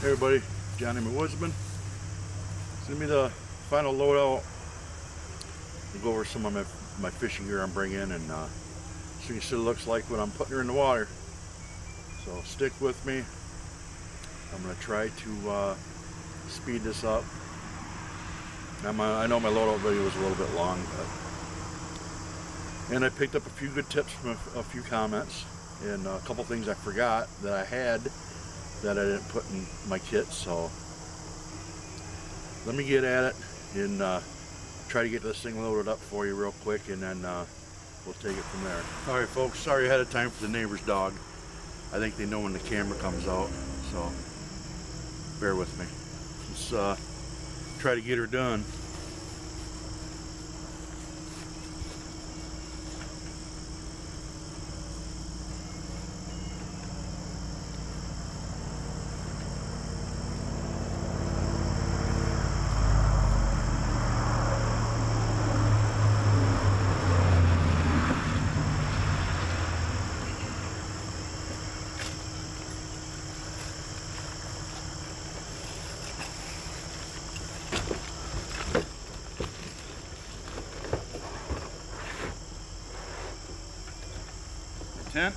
Hey everybody, Johnny my Woodsman. It's gonna be the final loadout. We'll go over some of my fishing gear I'm bringing, and so you can see what it looks like when I'm putting her in the water. So stick with me. I'm gonna try to speed this up. I know my loadout video was a little bit long, and I picked up a few good tips from a few comments, and a couple things I forgot that I had that I didn't put in my kit. So let me get at it and try to get this thing loaded up for you real quick, and then we'll take it from there. Alright folks, sorry ahead of time for the neighbor's dog. I think they know when the camera comes out, so bear with me. Let's try to get her done. Tent.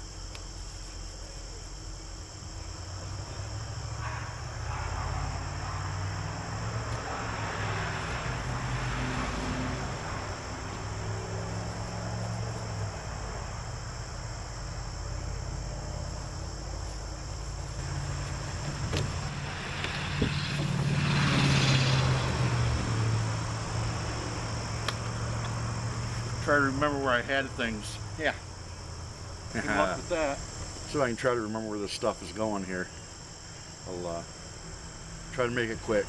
Try to remember where I had things. Yeah. Good luck with that. So I can try to remember where this stuff is going here. I'll try to make it quick.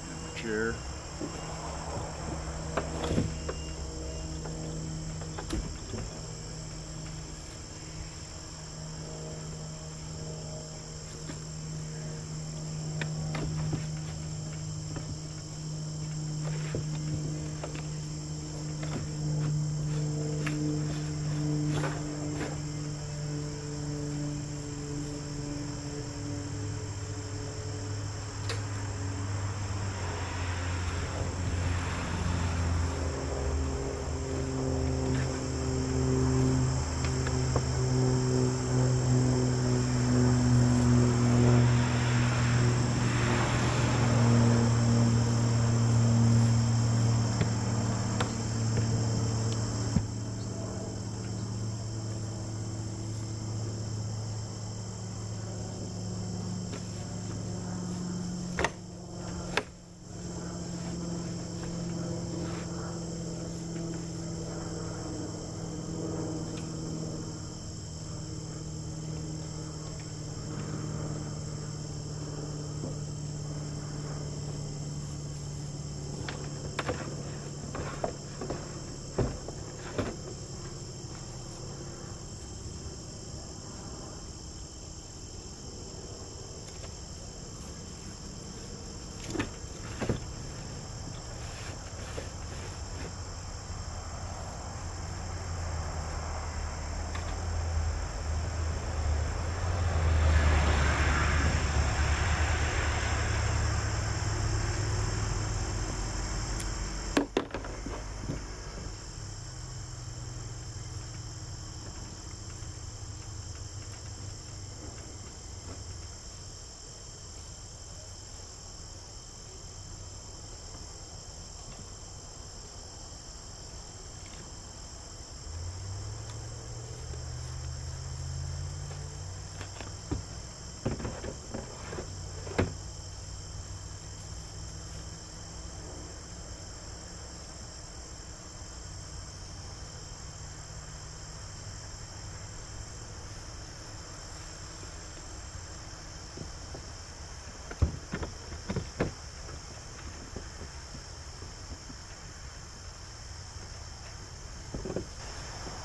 And my chair.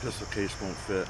Pistol case won't fit.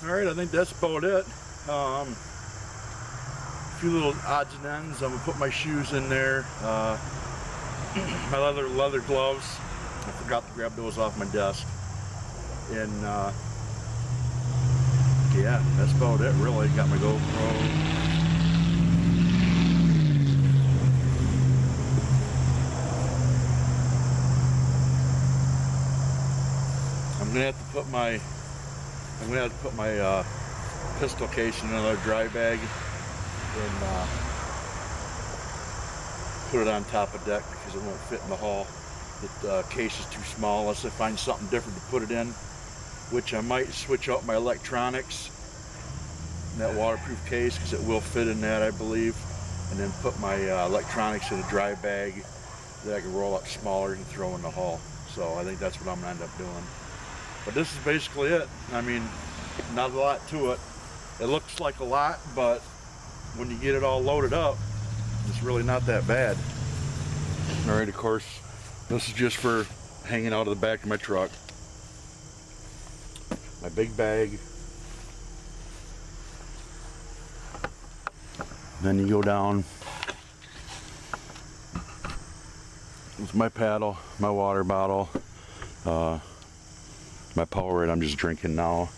Alright, I think that's about it. A few little odds and ends. I'm going to put my shoes in there. My leather gloves. I forgot to grab those off my desk. And yeah, that's about it really. Got my GoPro. I'm gonna have to put my pistol case in another dry bag and put it on top of deck because it won't fit in the haul. The case is too small unless I find something different to put it in, which I might switch out my electronics in that waterproof case because it will fit in that, I believe, and then put my electronics in a dry bag that I can roll up smaller and throw in the haul. So I think that's what I'm gonna end up doing. But this is basically it. I mean, not a lot to it. It looks like a lot, but when you get it all loaded up, it's really not that bad. Alright, of course, this is just for hanging out of the back of my truck. My big bag. Then you go down with my paddle, my water bottle, my Powerade I'm just drinking now.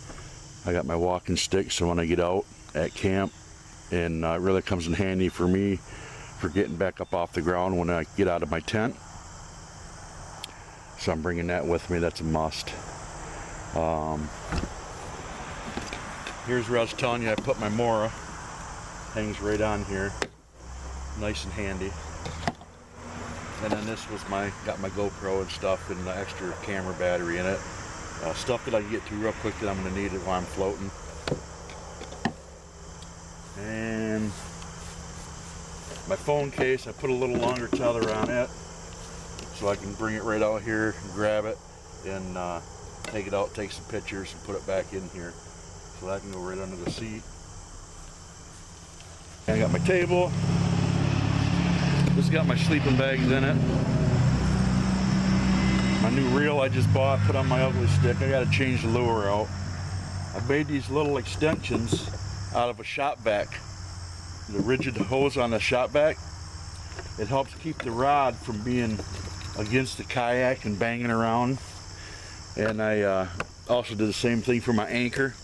I got my walking stick, so when I get out at camp, and it really comes in handy for me for getting back up off the ground when I get out of my tent. So I'm bringing that with me. That's a must. Here's where I was telling you I put my Mora. Hangs right on here, nice and handy. And then this was got my GoPro and stuff and the extra camera battery in it. Stuff that I can get to real quick that I'm going to need it while I'm floating. And my phone case, I put a little longer tether on it so I can bring it right out here and grab it and take it out, take some pictures and put it back in here. So that can go right under the seat. And I got my table. This has got my sleeping bags in it. My new reel I just bought, put on my ugly stick. I gotta change the lure out. I made these little extensions out of a shop vac. The rigid hose on the shop vac. It helps keep the rod from being against the kayak and banging around. And I also did the same thing for my anchor.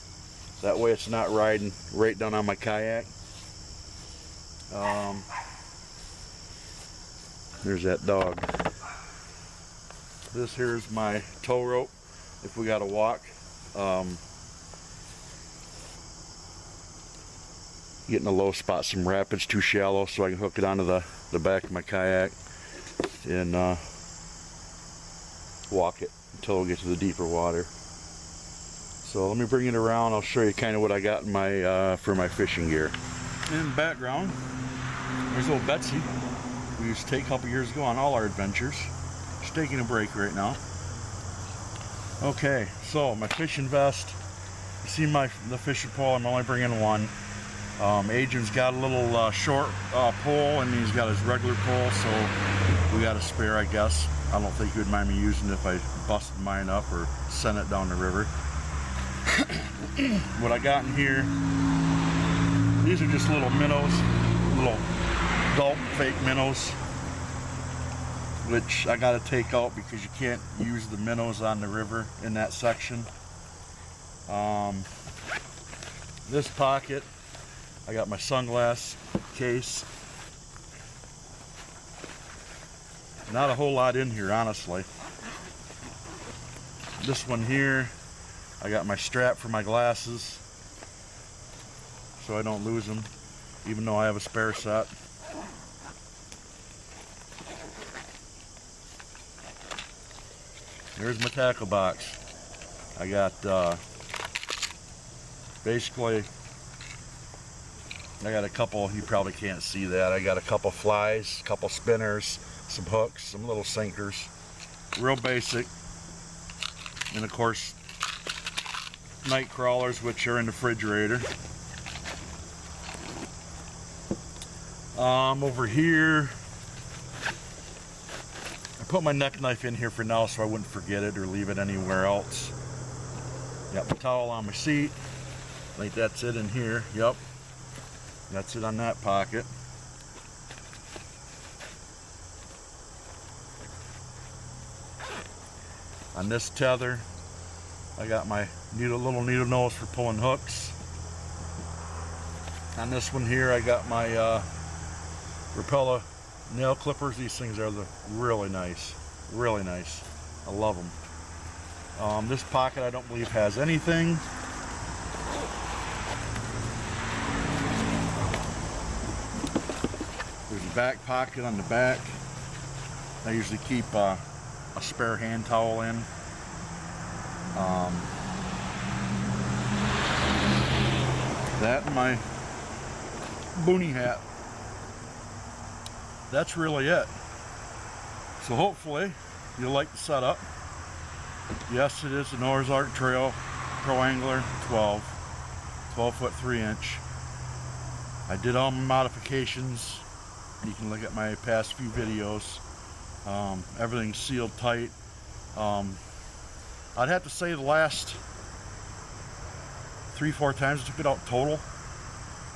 That way it's not riding right down on my kayak. There's that dog. This here is my tow rope if we gotta walk. Getting a low spot, some rapids too shallow, so I can hook it onto the back of my kayak and walk it until we get to the deeper water. So let me bring it around. I'll show you kind of what I got in my for my fishing gear. In the background, there's little Betsy. We used to take a couple years ago on all our adventures. She's taking a break right now. Okay, so my fishing vest. You see the fishing pole, I'm only bringing one. Adrian's got a little short pole, and he's got his regular pole, so we got a spare, I guess. I don't think he would mind me using it if I busted mine up or sent it down the river. What I got in here, these are just little minnows, little gulp fake minnows, which I got to take out because you can't use the minnows on the river in that section. This pocket, I got my sunglass case. Not a whole lot in here, honestly. This one here, I got my strap for my glasses so I don't lose them, even though I have a spare set. Here's my tackle box. I got basically, I got a couple, you probably can't see that, I got a couple flies, a couple spinners, some hooks, some little sinkers, real basic, and of course night crawlers, which are in the refrigerator. Over here, I put my neck knife in here for now so I wouldn't forget it or leave it anywhere else. Got my towel on my seat. I think that's it in here. Yep, that's it on that pocket. On this tether, I got my little needle nose for pulling hooks. On this one here, I got my Rapella nail clippers. These things are really nice, really nice. I love them. This pocket I don't believe has anything. There's a back pocket on the back. I usually keep a spare hand towel in. That and my boonie hat. That's really it. So hopefully you'll like the setup. Yes, it is the Noah's Ark Trail Pro Angler 12 foot 3 inch. I did all my modifications. You can look at my past few videos. Everything's sealed tight. I'd have to say the last 3-4 times I took it out total,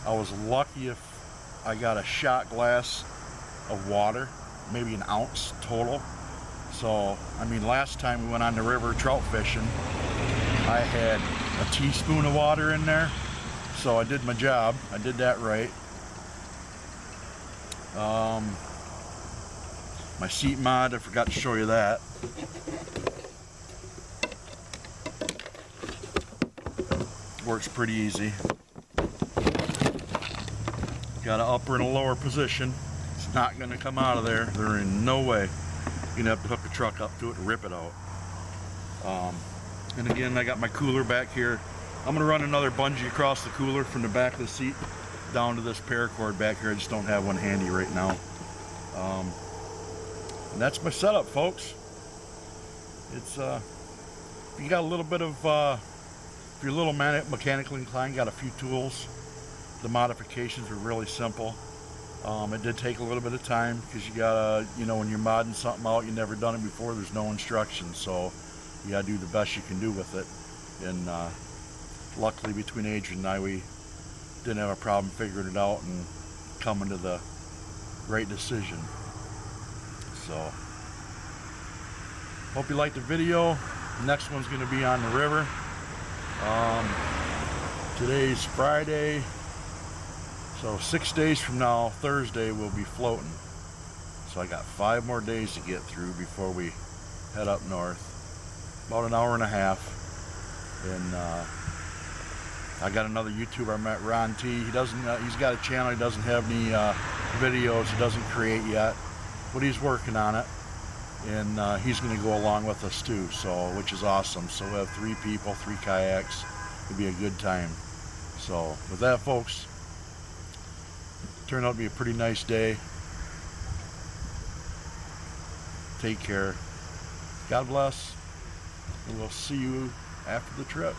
I was lucky if I got a shot glass of water, maybe an ounce total. So, I mean, last time we went on the river trout fishing, I had a teaspoon of water in there. So I did my job. I did that right. My seat mod, I forgot to show you that. Works pretty easy. Got an upper and a lower position. It's not going to come out of there. There in no way. You're going to have to hook the truck up to it and rip it out. And again, I got my cooler back here. I'm going to run another bungee across the cooler from the back of the seat down to this paracord back here. I just don't have one handy right now. And that's my setup, folks. It's if you got a little bit of if you're a little mechanically inclined, got a few tools. The modifications are really simple. It did take a little bit of time because you gotta, you know, when you're modding something out, you've never done it before, there's no instructions, so you gotta do the best you can do with it. And luckily between Adrian and I, we didn't have a problem figuring it out and coming to the right decision. So hope you liked the video. The next one's going to be on the river. Today's Friday, so 6 days from now, Thursday, we'll be floating. So I got 5 more days to get through before we head up north. About an hour and a half. And I got another YouTuber I met, Ron T. He doesn't. He's got a channel. He doesn't have any videos. He doesn't create yet, but he's working on it. And he's going to go along with us too, so which is awesome. So we'll have 3 people, 3 kayaks. It'll be a good time. So with that, folks, it turned out to be a pretty nice day. Take care. God bless. And we'll see you after the trip.